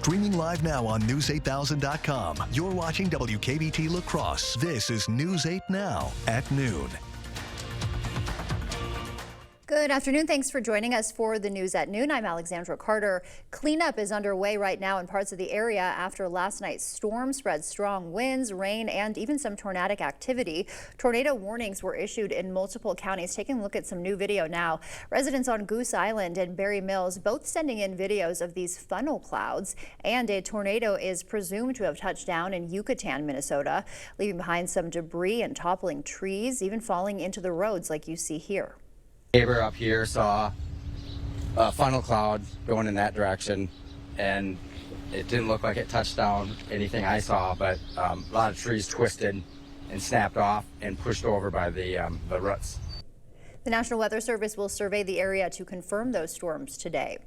Streaming live now on News8000.com. You're watching WKBT La Crosse. This is News 8 Now at noon. Good afternoon. Thanks for joining us for the news at noon. I'm Alexandra Carter. Cleanup is underway right now in parts of the area after last night's storm spread strong winds, rain, and even some tornadic activity. Tornado warnings were issued in multiple counties. Taking a look at some new video now. Residents on Goose Island and Berry Mills both sending in videos of these funnel clouds, and a tornado is presumed to have touched down in Yucatan, Minnesota, leaving behind some debris and toppling trees, even falling into the roads like you see here. Neighbor up here saw a funnel cloud going in that direction, and it didn't look like it touched down anything I saw, but a lot of trees twisted and snapped off and pushed over by the roots. The National Weather Service will survey the area to confirm those storms today.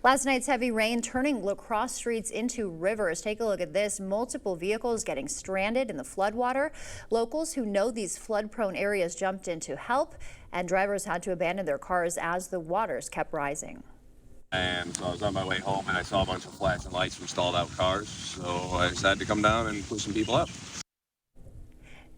Last night's heavy rain turning La Crosse streets into rivers. Take a look at this. Multiple vehicles getting stranded in the floodwater. Locals who know these flood-prone areas jumped in to help, and drivers had to abandon their cars as the waters kept rising. And so I was on my way home and I saw a bunch of flashing lights from stalled out cars. So I decided to come down and push some people up.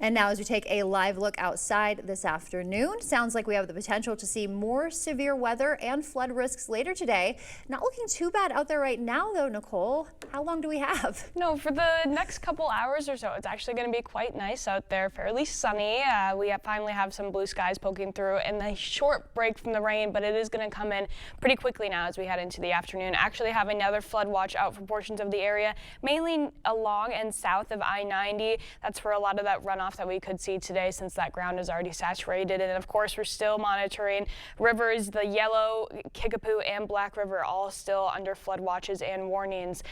And now as we take a live look outside this afternoon, sounds like we have the potential to see more severe weather and flood risks later today. Not looking too bad out there right now though, Nicole. How long do we have? No, for the next couple hours or so, it's actually going to be quite nice out there, fairly sunny. We finally have some blue skies poking through and a short break from the rain, but it is going to come in pretty quickly now as we head into the afternoon. Actually have another flood watch out for portions of the area, mainly along and south of I-90. That's where a lot of that runoff that we could see today, since that ground is already saturated. And of course, we're still monitoring rivers. The Yellow, Kickapoo, and Black River all still under flood watches and warnings,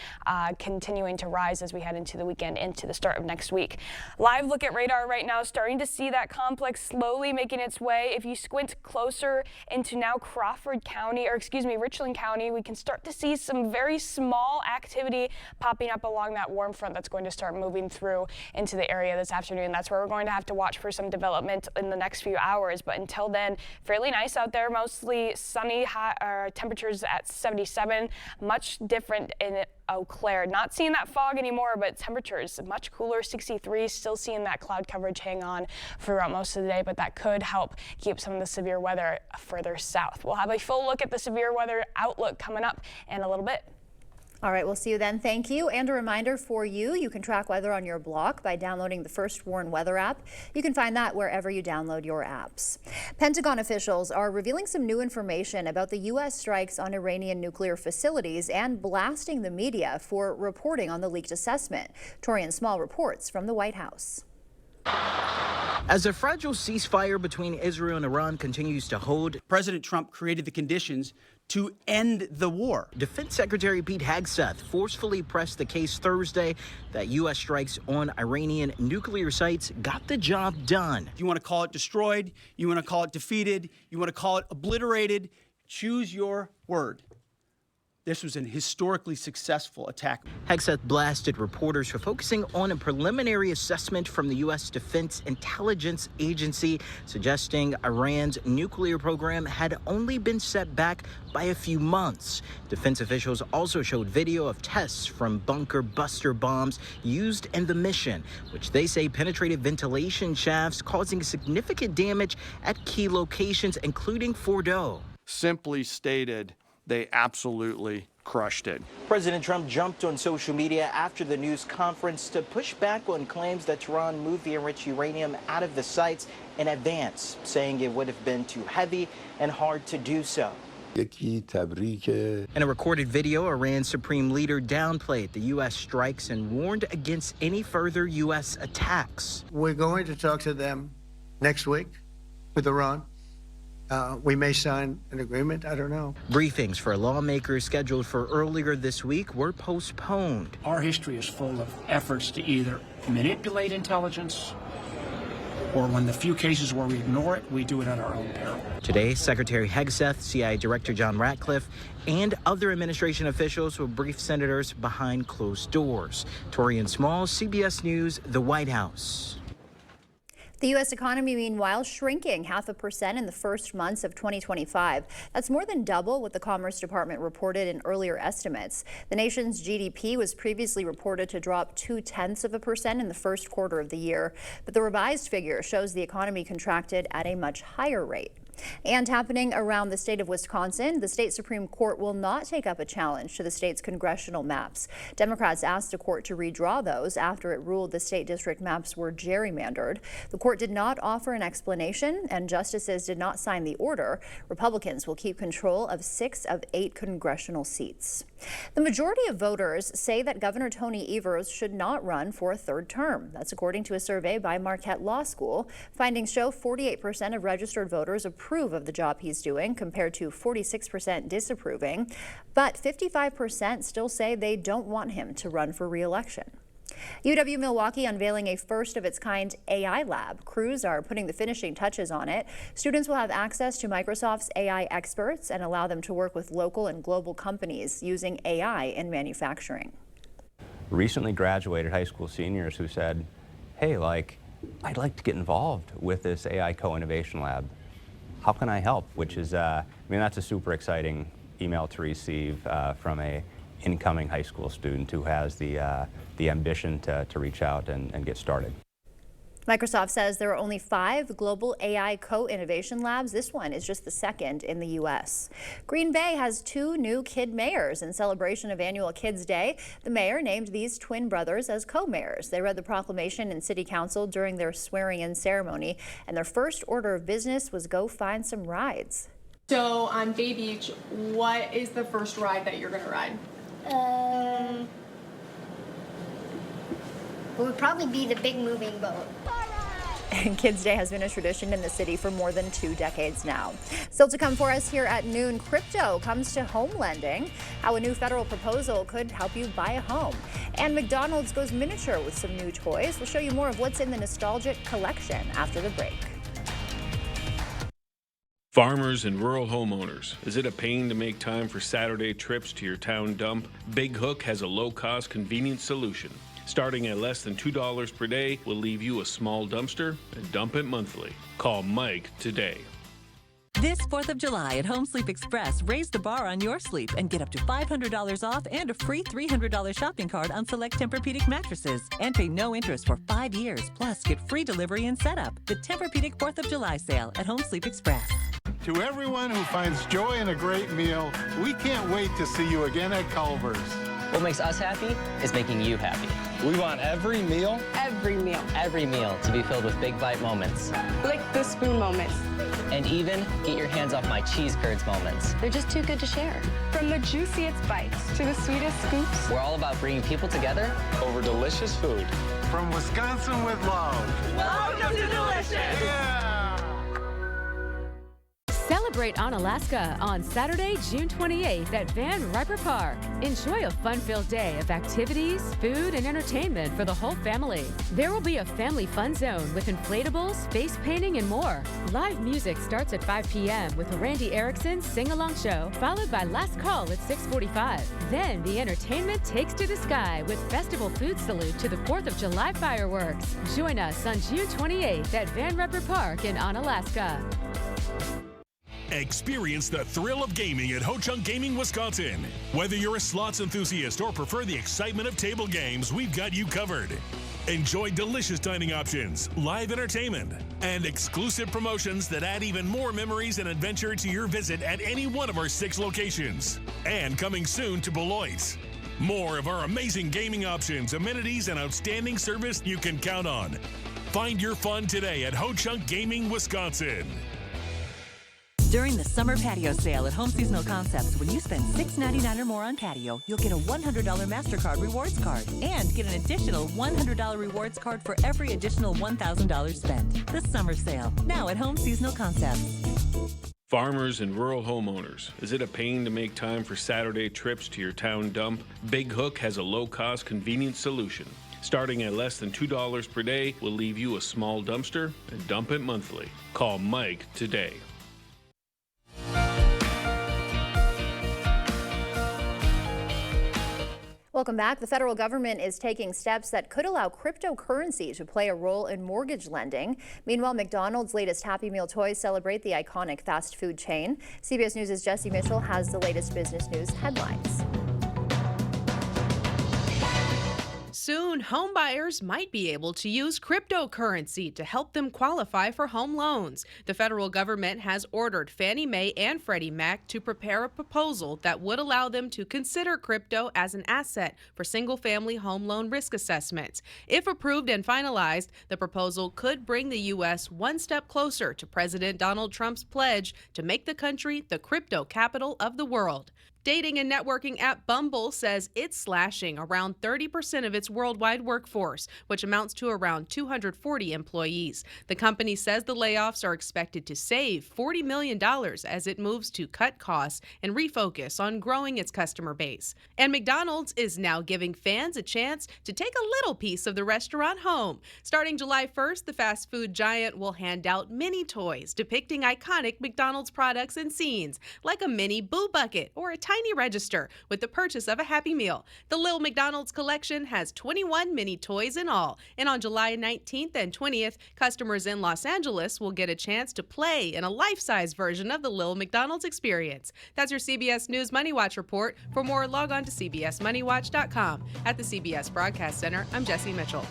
continuing to rise as we head into the weekend, into the start of next week. Live look at radar right now, starting to see that complex slowly making its way. If you squint closer into now Richland County, we can start to see some very small activity popping up along that warm front that's going to start moving through into the area this afternoon. That's where we're going to have to watch for some development in the next few hours. But until then, fairly nice out there, mostly sunny, temperatures at 77, much different in Eau Claire. Not seeing that fog anymore, but temperatures much cooler, 63. Still seeing that cloud coverage hang on throughout most of the day, but that could help keep some of the severe weather further south. We'll have a full look at the severe weather outlook coming up in a little bit. All right, we'll see you then. Thank you. And a reminder for you, you can track weather on your block by downloading the First Warn Weather app. You can find that wherever you download your apps. Pentagon officials are revealing some new information about the U.S. strikes on Iranian nuclear facilities and blasting the media for reporting on the leaked assessment. Torian Small reports from the White House. As a fragile ceasefire between Israel and Iran continues to hold, President Trump created the conditions to end the war. Defense Secretary Pete Hegseth forcefully pressed the case Thursday that U.S. strikes on Iranian nuclear sites got the job done. You want to call it destroyed, you want to call it defeated, you want to call it obliterated, choose your word. This was an historically successful attack. Hegseth blasted reporters for focusing on a preliminary assessment from the U.S. Defense Intelligence Agency, suggesting Iran's nuclear program had only been set back by a few months. Defense officials also showed video of tests from bunker buster bombs used in the mission, which they say penetrated ventilation shafts, causing significant damage at key locations, including Fordow. Simply stated, they absolutely crushed it. President Trump jumped on social media after the news conference to push back on claims that Tehran moved the enriched uranium out of the sites in advance, saying it would have been too heavy and hard to do so. In a recorded video, Iran's supreme leader downplayed the U.S. strikes and warned against any further U.S. attacks. We're going to talk to them next week with Iran. We may sign an agreement. I don't know. Briefings for lawmakers scheduled for earlier this week were postponed. Our history is full of efforts to either manipulate intelligence, or when the few cases where we ignore it, we do it at our own peril. Today, Secretary Hegseth, CIA Director John Ratcliffe, and other administration officials will brief senators behind closed doors. Torian Small, CBS News, the White House. The U.S. economy, meanwhile, shrinking 0.5% in the first months of 2025. That's more than double what the Commerce Department reported in earlier estimates. The nation's GDP was previously reported to drop 0.2% in the first quarter of the year, but the revised figure shows the economy contracted at a much higher rate. And happening around the state of Wisconsin, the state Supreme Court will not take up a challenge to the state's congressional maps. Democrats asked the court to redraw those after it ruled the state district maps were gerrymandered. The court did not offer an explanation, and justices did not sign the order. Republicans will keep control of 6 of 8 congressional seats. The majority of voters say that Governor Tony Evers should not run for a third term. That's according to a survey by Marquette Law School. Findings show 48% of registered voters approve of the job he's doing, compared to 46% disapproving. But 55% still say they don't want him to run for re-election. UW-Milwaukee unveiling a first-of-its-kind AI lab. Crews are putting the finishing touches on it. Students will have access to Microsoft's AI experts and allow them to work with local and global companies using AI in manufacturing. Recently graduated high school seniors who said, hey, I'd like to get involved with this AI co-innovation lab. How can I help? Which is, that's a super exciting email to receive from a incoming high school student who has the ambition to reach out and get started. Microsoft says there are only 5 global AI co-innovation labs. This one is just the second in the U.S. Green Bay has 2 new kid mayors in celebration of annual Kids Day. The mayor named these twin brothers as co-mayors. They read the proclamation in City Council during their swearing-in ceremony, and their first order of business was go find some rides. So on Bay Beach, what is the first ride that you're going to ride? It would probably be the big moving boat. And Kids Day has been a tradition in the city for more than 2 decades now. Still to come for us here at noon, crypto comes to home lending, how a new federal proposal could help you buy a home. And McDonald's goes miniature with some new toys. We'll show you more of what's in the nostalgic collection after the break. Farmers and rural homeowners, is it a pain to make time for Saturday trips to your town dump? Big Hook has a low-cost, convenient solution. Starting at less than $2 per day, will leave you a small dumpster and dump it monthly. Call Mike today. This 4th of July at Home Sleep Express, raise the bar on your sleep and get up to $500 off and a free $300 shopping card on select Tempur-Pedic mattresses. And pay no interest for 5 years. Plus, get free delivery and setup. The Tempur-Pedic 4th of July sale at Home Sleep Express. To everyone who finds joy in a great meal, we can't wait to see you again at Culver's. What makes us happy is making you happy. We want every meal to be filled with big bite moments. Lick the spoon moments. And even get your hands off my cheese curds moments. They're just too good to share. From the juiciest bites to the sweetest scoops. We're all about bringing people together over delicious food. From Wisconsin with love. Welcome to Delicious! Yeah! Celebrate Onalaska on Saturday, June 28th at Van Riper Park. Enjoy a fun-filled day of activities, food, and entertainment for the whole family. There will be a family fun zone with inflatables, face painting, and more. Live music starts at 5 p.m. with a Randy Erickson sing-along show, followed by Last Call at 6:45. Then the entertainment takes to the sky with festival food salute to the 4th of July fireworks. Join us on June 28th at Van Riper Park in Onalaska. Experience the thrill of gaming at Ho-Chunk Gaming, Wisconsin. Whether you're a slots enthusiast or prefer the excitement of table games, we've got you covered. Enjoy delicious dining options, live entertainment, and exclusive promotions that add even more memories and adventure to your visit at any one of our 6 locations. And coming soon to Beloit. More of our amazing gaming options, amenities, and outstanding service you can count on. Find your fun today at Ho-Chunk Gaming, Wisconsin. During the summer patio sale at Home Seasonal Concepts, when you spend $6.99 or more on patio, you'll get a $100 MasterCard rewards card and get an additional $100 rewards card for every additional $1,000 spent. The summer sale, now at Home Seasonal Concepts. Farmers and rural homeowners, is it a pain to make time for Saturday trips to your town dump? Big Hook has a low-cost, convenient solution. Starting at less than $2 per day, will leave you a small dumpster and dump it monthly. Call Mike today. Welcome back. The federal government is taking steps that could allow cryptocurrency to play a role in mortgage lending. Meanwhile, McDonald's latest Happy Meal toys celebrate the iconic fast food chain. CBS News' Jesse Mitchell has the latest business news headlines. Soon, home buyers might be able to use cryptocurrency to help them qualify for home loans. The federal government has ordered Fannie Mae and Freddie Mac to prepare a proposal that would allow them to consider crypto as an asset for single-family home loan risk assessments. If approved and finalized, the proposal could bring the U.S. one step closer to President Donald Trump's pledge to make the country the crypto capital of the world. Dating and networking app Bumble says it's slashing around 30% of its worldwide workforce, which amounts to around 240 employees. The company says the layoffs are expected to save $40 million as it moves to cut costs and refocus on growing its customer base. And McDonald's is now giving fans a chance to take a little piece of the restaurant home. Starting July 1st, the fast food giant will hand out mini toys depicting iconic McDonald's products and scenes, like a mini Boo Bucket or a tiny register with the purchase of a Happy Meal. The Lil McDonald's collection has 21 mini toys in all. And on July 19th and 20th, customers in Los Angeles will get a chance to play in a life-size version of the Lil McDonald's experience. That's your CBS News Money Watch report. For more, log on to cbsmoneywatch.com. At the CBS Broadcast Center, I'm Jesse Mitchell.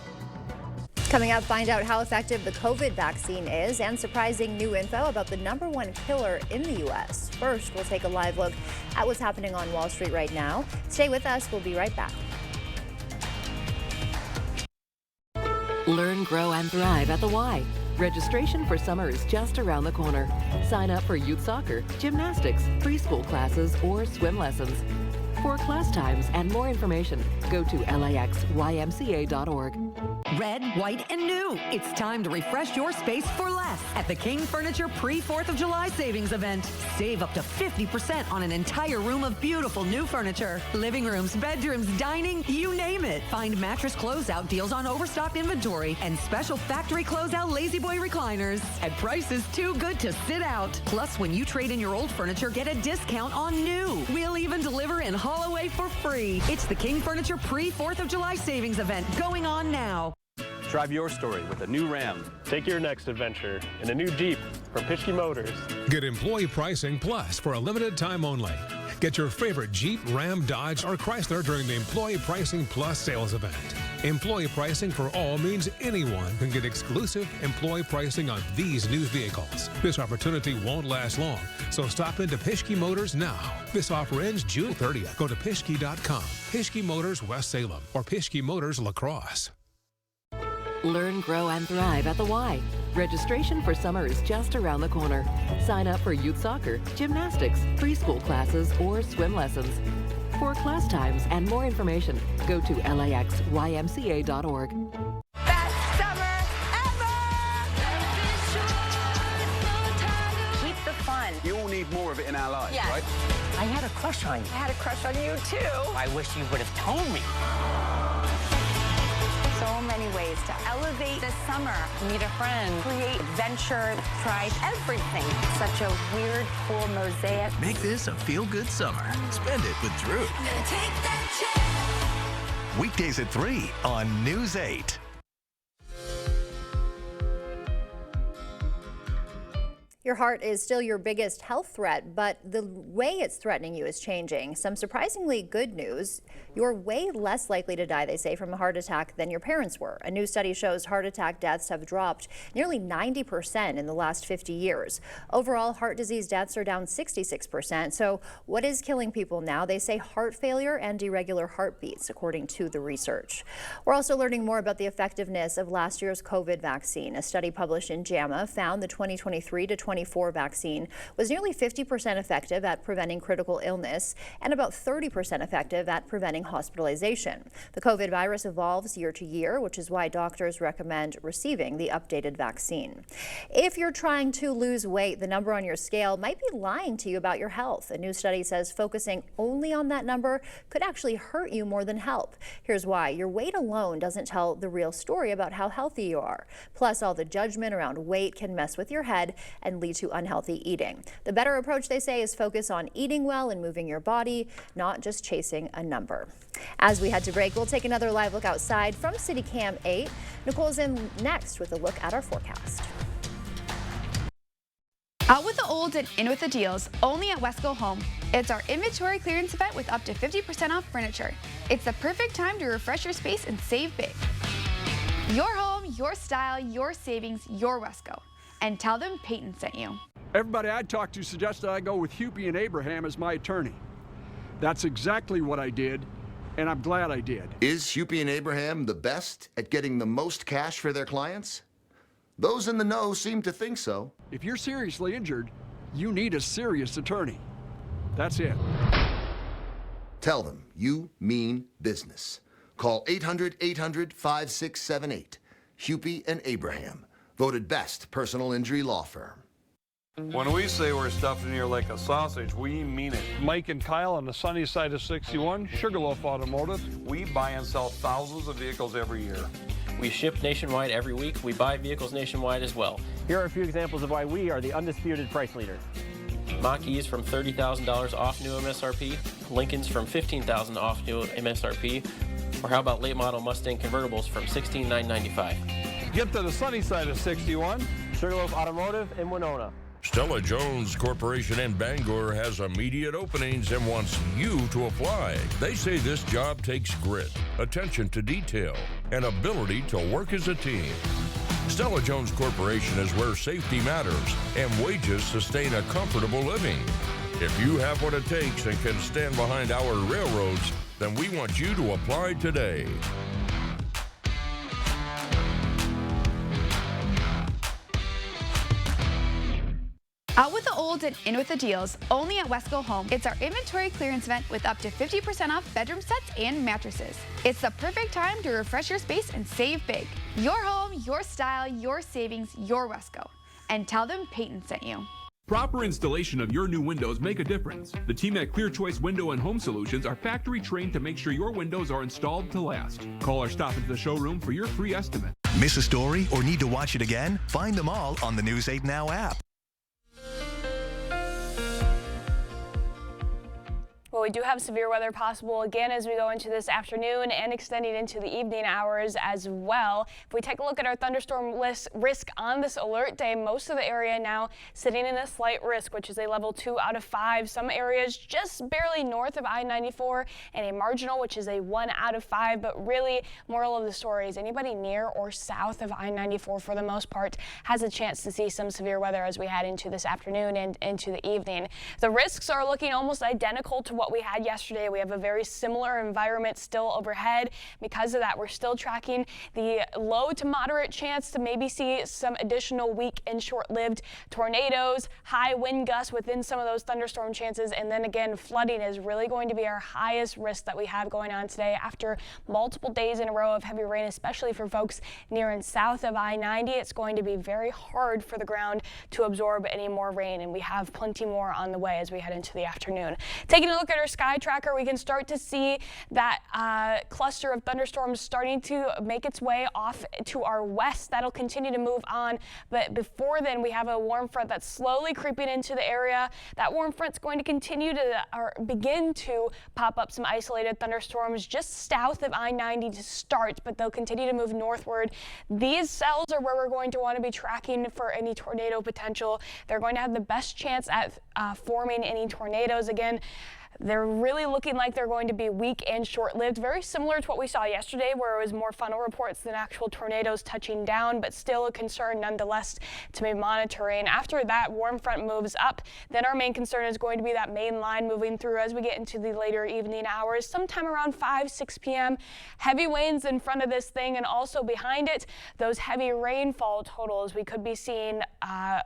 Coming up, find out how effective the COVID vaccine is and surprising new info about the #1 killer in the U.S. First, we'll take a live look at what's happening on Wall Street right now. Stay with us. We'll be right back. Learn, grow, and thrive at the Y. Registration for summer is just around the corner. Sign up for youth soccer, gymnastics, preschool classes, or swim lessons. For class times and more information, go to laxymca.org. Red, white, and new. It's time to refresh your space for less at the King Furniture Pre-4th of July Savings Event. Save up to 50% on an entire room of beautiful new furniture. Living rooms, bedrooms, dining, you name it. Find mattress closeout deals on overstocked inventory and special factory closeout Lazy Boy recliners at prices too good to sit out. Plus, when you trade in your old furniture, get a discount on new. We'll even deliver and haul away for free. It's the King Furniture Pre-4th of July Savings Event going on now. Drive your story with a new Ram. Take your next adventure in a new Jeep from Pischke Motors. Get employee pricing plus for a limited time only. Get your favorite Jeep, Ram, Dodge, or Chrysler during the Employee Pricing Plus sales event. Employee pricing for all means anyone can get exclusive employee pricing on these new vehicles. This opportunity won't last long, so stop into Pischke Motors now. This offer ends June 30th. Go to Pischke.com, Pischke Motors West Salem, or Pischke Motors La Crosse. Learn, grow, and thrive at the Y. Registration for summer is just around the corner. Sign up for youth soccer, gymnastics, preschool classes, or swim lessons. For class times and more information, go to laxymca.org. Best summer ever! Keep the fun. You all need more of it in our lives, Yes. right? I had a crush on you. I had a crush on you too. I wish you would have told me. So many ways to elevate the summer, meet a friend, create adventure, try everything. Such a weird, cool mosaic. Make this a feel-good summer. Spend it with Drew. Weekdays at 3 on News 8. Your heart is still your biggest health threat, but the way it's threatening you is changing. Some surprisingly good news. You're way less likely to die, they say, from a heart attack than your parents were. A new study shows heart attack deaths have dropped nearly 90% in the last 50 years. Overall, heart disease deaths are down 66%. So what is killing people now? They say heart failure and irregular heartbeats, according to the research. We're also learning more about the effectiveness of last year's COVID vaccine. A study published in JAMA found the 2023 to 2024 vaccine was nearly 50% effective at preventing critical illness and about 30% effective at preventing hospitalization. The COVID virus evolves year to year, which is why doctors recommend receiving the updated vaccine. If you're trying to lose weight, the number on your scale might be lying to you about your health. A new study says focusing only on that number could actually hurt you more than help. Here's why. Your weight alone doesn't tell the real story about how healthy you are. Plus, all the judgment around weight can mess with your head and lead lead to unhealthy eating. The better approach, they say, is focus on eating well and moving your body, not just chasing a number. As we head to break, we'll take another live look outside from City Cam 8. Nicole's in next with a look at our forecast. Out with the old and in with the deals, only at Wesco Home. It's our inventory clearance event with up to 50% off furniture. It's the perfect time to refresh your space and save big. Your home, your style, your savings, your Wesco. And tell them Peyton sent you. Everybody I talked to suggested I go with Hupy and Abraham as my attorney. That's exactly what I did, and I'm glad I did. Is Hupy and Abraham the best at getting the most cash for their clients? Those in the know seem to think so. If you're seriously injured, you need a serious attorney. That's it. Tell them you mean business. Call 800-800-5678. Hupy and Abraham, voted best personal injury law firm. When we say we're stuffing here like a sausage, we mean it. Mike and Kyle on the sunny side of 61, Sugarloaf Automotive. We buy and sell thousands of vehicles every year. We ship nationwide every week. We buy vehicles nationwide as well. Here are a few examples of why we are the undisputed price leader. Mach-E's from $30,000 off new MSRP. Lincoln's from $15,000 off new MSRP. Or how about late model Mustang convertibles from $16,995. Get to the sunny side of 61. Sugarloaf Automotive in Winona. Stella Jones Corporation in Bangor has immediate openings and wants you to apply. They say this job takes grit, attention to detail, and ability to work as a team. Stella Jones Corporation is where safety matters and wages sustain a comfortable living. If you have what it takes and can stand behind our railroads, then we want you to apply today. Out with the old and in with the deals, only at Wesco Home. It's our inventory clearance event with up to 50% off bedroom sets and mattresses. It's the perfect time to refresh your space and save big. Your home, your style, your savings, your Wesco. And tell them Peyton sent you. Proper installation of your new windows make a difference. The team at Clear Choice Window and Home Solutions are factory trained to make sure your windows are installed to last. Call or stop into the showroom for your free estimate. Miss a story or need to watch it again? Find them all on the News 8 Now app. Well, we do have severe weather possible again as we go into this afternoon and extending into the evening hours as well. If we take a look at our thunderstorm risk on this alert day, most of the area now sitting in a slight risk, which is a level 2 out of 5. Some areas just barely north of I-94 and a marginal, which is a 1 out of 5. But really, moral of the story is anybody near or south of I-94 for the most part has a chance to see some severe weather as we head into this afternoon and into the evening. The risks are looking almost identical to what we had yesterday. We have a very similar environment still overhead. Because of that, we're still tracking the low to moderate chance to maybe see some additional weak and short-lived tornadoes, high wind gusts within some of those thunderstorm chances, and then again, flooding is really going to be our highest risk that we have going on today after multiple days in a row of heavy rain, especially for folks near and south of I-90. It's going to be very hard for the ground to absorb any more rain, and we have plenty more on the way as we head into the afternoon. Taking a look at our sky tracker, we can start to see that cluster of thunderstorms starting to make its way off to our west. That'll continue to move on, but before then we have a warm front that's slowly creeping into the area. That warm front's going to continue to begin to pop up some isolated thunderstorms just south of I-90 to start, but they'll continue to move northward. These cells are where we're going to want to be tracking for any tornado potential. They're going to have the best chance at forming any tornadoes. Again, they're really looking like they're going to be weak and short-lived, very similar to what we saw yesterday where it was more funnel reports than actual tornadoes touching down, but still a concern nonetheless to be monitoring. After that warm front moves up, then our main concern is going to be that main line moving through as we get into the later evening hours, sometime around 5-6 p.m. Heavy winds in front of this thing and also behind it, those heavy rainfall totals. We could be seeing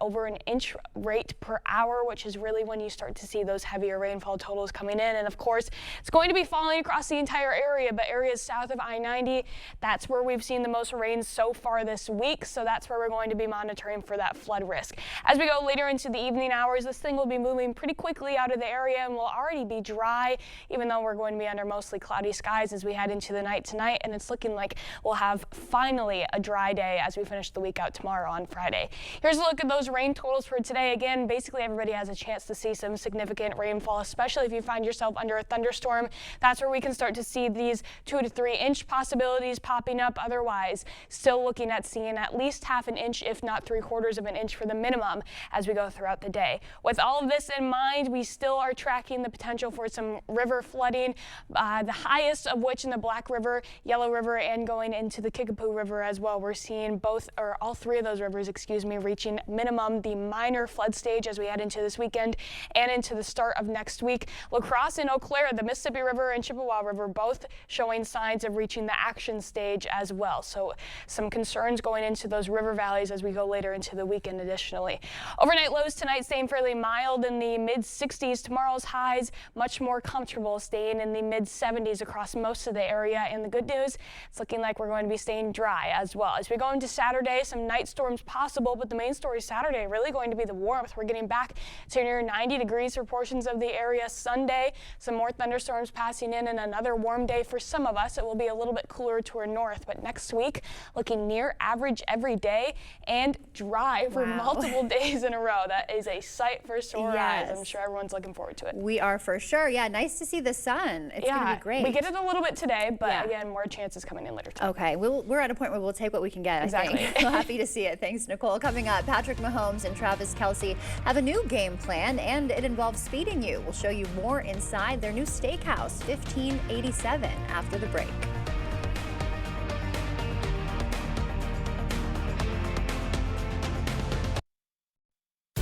over an inch rate per hour, which is really when you start to see those heavier rainfall totals come coming in. And of course, it's going to be falling across the entire area, but areas south of I-90, that's where we've seen the most rain so far this week. So that's where we're going to be monitoring for that flood risk. As we go later into the evening hours, this thing will be moving pretty quickly out of the area and will already be dry, even though we're going to be under mostly cloudy skies as we head into the night tonight. And it's looking like we'll have finally a dry day as we finish the week out tomorrow on Friday. Here's a look at those rain totals for today. Again, basically everybody has a chance to see some significant rainfall, especially if you find yourself under a thunderstorm. That's where we can start to see these 2 to 3 inch possibilities popping up. Otherwise, still looking at seeing at least half an inch, if not 3/4 of an inch for the minimum as we go throughout the day. With all of this in mind, we still are tracking the potential for some river flooding, the highest of which in the Black River, Yellow River, and going into the Kickapoo River as well. We're seeing both, or all 3 of those rivers, excuse me, reaching minimum the minor flood stage as we head into this weekend and into the start of next week. La Crosse and Eau Claire, the Mississippi River and Chippewa River, both showing signs of reaching the action stage as well. So some concerns going into those river valleys as we go later into the weekend additionally. Overnight lows tonight staying fairly mild in the mid-60s. Tomorrow's highs much more comfortable, staying in the mid-70s across most of the area. And the good news, it's looking like we're going to be staying dry as well. As we go into Saturday, some night storms possible, but the main story Saturday really going to be the warmth. We're getting back to near 90 degrees for portions of the area. Sunday, some more thunderstorms passing in and another warm day for some of us. It will be a little bit cooler to our north, but next week looking near average every day and dry for multiple days in a row. That is a sight for sore eyes. I'm sure everyone's looking forward to it. We are for sure. Yeah, nice to see the sun. It's going to be great. We get it a little bit today, but again, more chances coming in later today. Okay, we're at a point where we'll take what we can get, I think. We're happy to see it. Thanks, Nicole. Coming up, Patrick Mahomes and Travis Kelce have a new game plan, and it involves speeding you. We'll show you more inside their new steakhouse, 1587, after the break.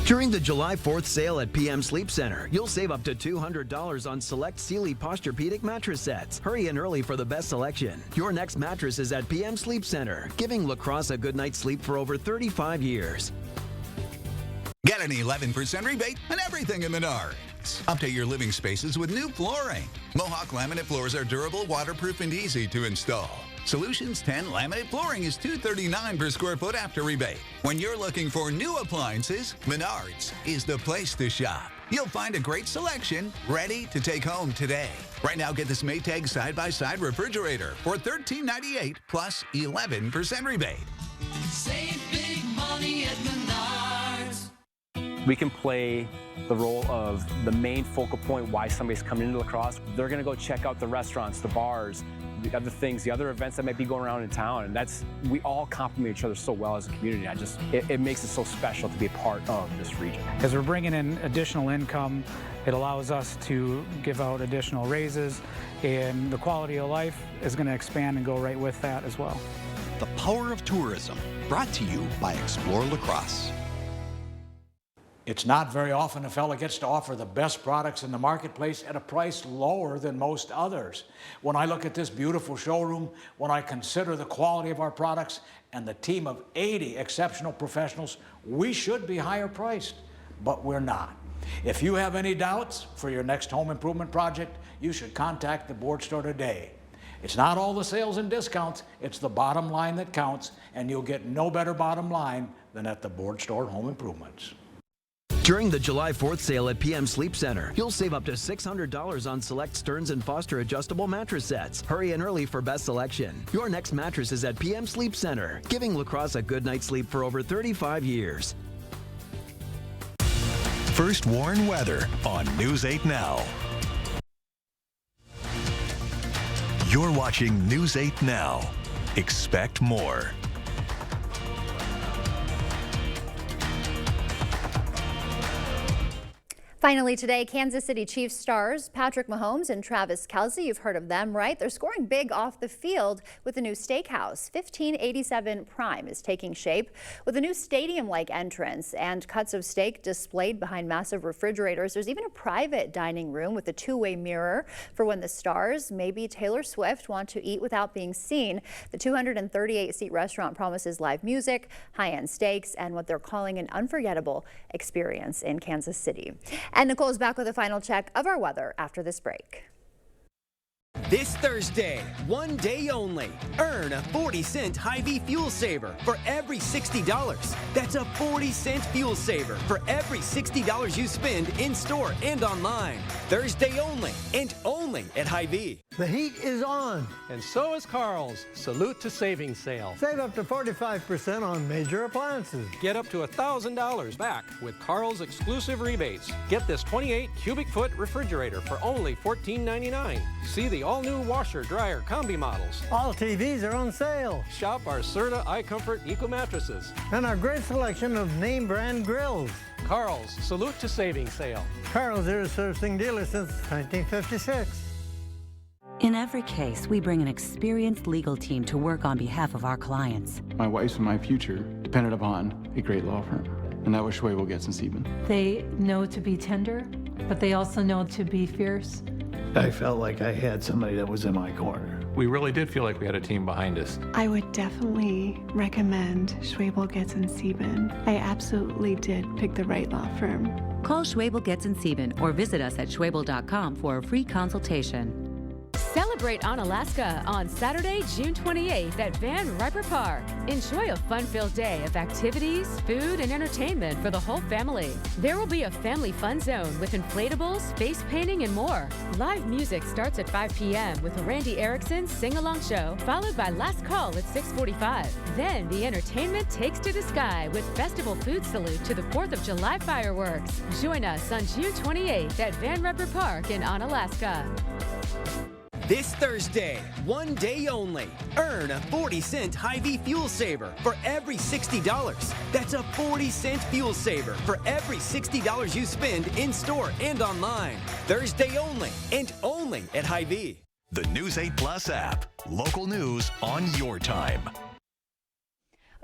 During the July 4th sale at PM Sleep Center, you'll save up to $200 on select Sealy Posturepedic mattress sets. Hurry in early for the best selection. Your next mattress is at PM Sleep Center, giving La Crosse a good night's sleep for over 35 years. Get an 11% rebate on everything in Menards. Update your living spaces with new flooring. Mohawk laminate floors are durable, waterproof, and easy to install. Solutions 10 laminate flooring is $239 per square foot after rebate. When you're looking for new appliances, Menards is the place to shop. You'll find a great selection ready to take home today. Right now, get this Maytag side-by-side refrigerator for $13.98 plus 11% rebate. Save big money at Menards. We can play the role of the main focal point why somebody's coming into La Crosse. They're going to go check out the restaurants, the bars, the other things, the other events that might be going around in town. And we all complement each other so well as a community. It makes it so special to be a part of this region. As we're bringing in additional income, it allows us to give out additional raises, and the quality of life is going to expand and go right with that as well. The Power of Tourism, brought to you by Explore La Crosse. It's not very often a fella gets to offer the best products in the marketplace at a price lower than most others. When I look at this beautiful showroom, when I consider the quality of our products and the team of 80 exceptional professionals, we should be higher priced, but we're not. If you have any doubts for your next home improvement project, you should contact the board store today. It's not all the sales and discounts, it's the bottom line that counts, and you'll get no better bottom line than at the board store home improvements. During the July 4th sale at PM Sleep Center, you'll save up to $600 on select Stearns & Foster adjustable mattress sets. Hurry in early for best selection. Your next mattress is at PM Sleep Center, giving La Crosse a good night's sleep for over 35 years. First Warn Weather on News 8 Now. You're watching News 8 Now. Expect more. Finally today, Kansas City Chiefs stars Patrick Mahomes and Travis Kelce. You've heard of them, right? They're scoring big off the field with the new steakhouse. 1587 Prime is taking shape with a new stadium-like entrance and cuts of steak displayed behind massive refrigerators. There's even a private dining room with a two-way mirror for when the stars, maybe Taylor Swift, want to eat without being seen. The 238-seat restaurant promises live music, high-end steaks, and what they're calling an unforgettable experience in Kansas City. And Nicole's back with a final check of our weather after this break. This Thursday, one day only, earn a 40-cent Hy-Vee fuel saver for every $60. That's a 40-cent fuel saver for every $60 you spend in-store and online. Thursday only, and only at Hy-Vee. The heat is on. And so is Carl's Salute to Savings sale. Save up to 45% on major appliances. Get up to $1,000 back with Carl's exclusive rebates. Get this 28 cubic foot refrigerator for only $14.99. See the all-new washer, dryer, combi models. All TVs are on sale. Shop our Serta iComfort Eco mattresses. And our great selection of name brand grills. Carl's Salute to Savings sale. Carl's is a servicing dealer since 1956. In every case, we bring an experienced legal team to work on behalf of our clients. My wife's and my future depended upon a great law firm, and that was Schwebel, Getz & Sieben. They know to be tender, but they also know to be fierce. I felt like I had somebody that was in my corner. We really did feel like we had a team behind us. I would definitely recommend Schwebel, Getz & Sieben. I absolutely did pick the right law firm. Call Schwebel, Getz & Sieben or visit us at schwebel.com for a free consultation. Celebrate Onalaska on Saturday, June 28th at Van Riper Park. Enjoy a fun-filled day of activities, food, and entertainment for the whole family. There will be a family fun zone with inflatables, face painting, and more. Live music starts at 5 p.m. with a Randy Erickson sing-along show, followed by Last Call at 6:45. Then the entertainment takes to the sky with festival food salute to the 4th of July fireworks. Join us on June 28th at Van Riper Park in Onalaska. This Thursday, one day only, earn a 40-cent Hy-Vee fuel saver for every $60. That's a 40-cent fuel saver for every $60 you spend in-store and online. Thursday only, and only at Hy-Vee. The News 8 Plus app. Local news on your time.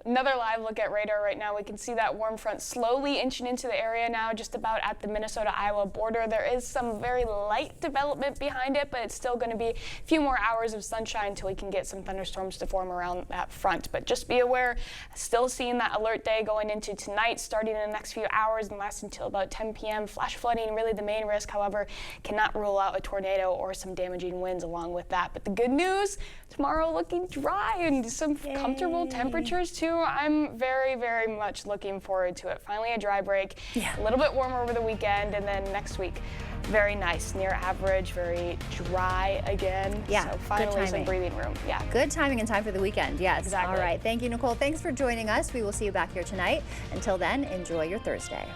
Another live look at radar right now. We can see that warm front slowly inching into the area now, just about at the Minnesota-Iowa border. There is some very light development behind it, but it's still going to be a few more hours of sunshine until we can get some thunderstorms to form around that front. But just be aware, still seeing that alert day going into tonight, starting in the next few hours and lasting until about 10 p.m. Flash flooding, really the main risk. However, cannot rule out a tornado or some damaging winds along with that. But the good news, tomorrow looking dry and some comfortable temperatures too. I'm very, very much looking forward to it. Finally a dry break, a little bit warmer over the weekend, and then next week, very nice, near average, very dry again. Yeah, so finally some breathing room. Yeah. Good timing and time for the weekend, yes. Exactly. All right, thank you, Nicole. Thanks for joining us. We will see you back here tonight. Until then, enjoy your Thursday.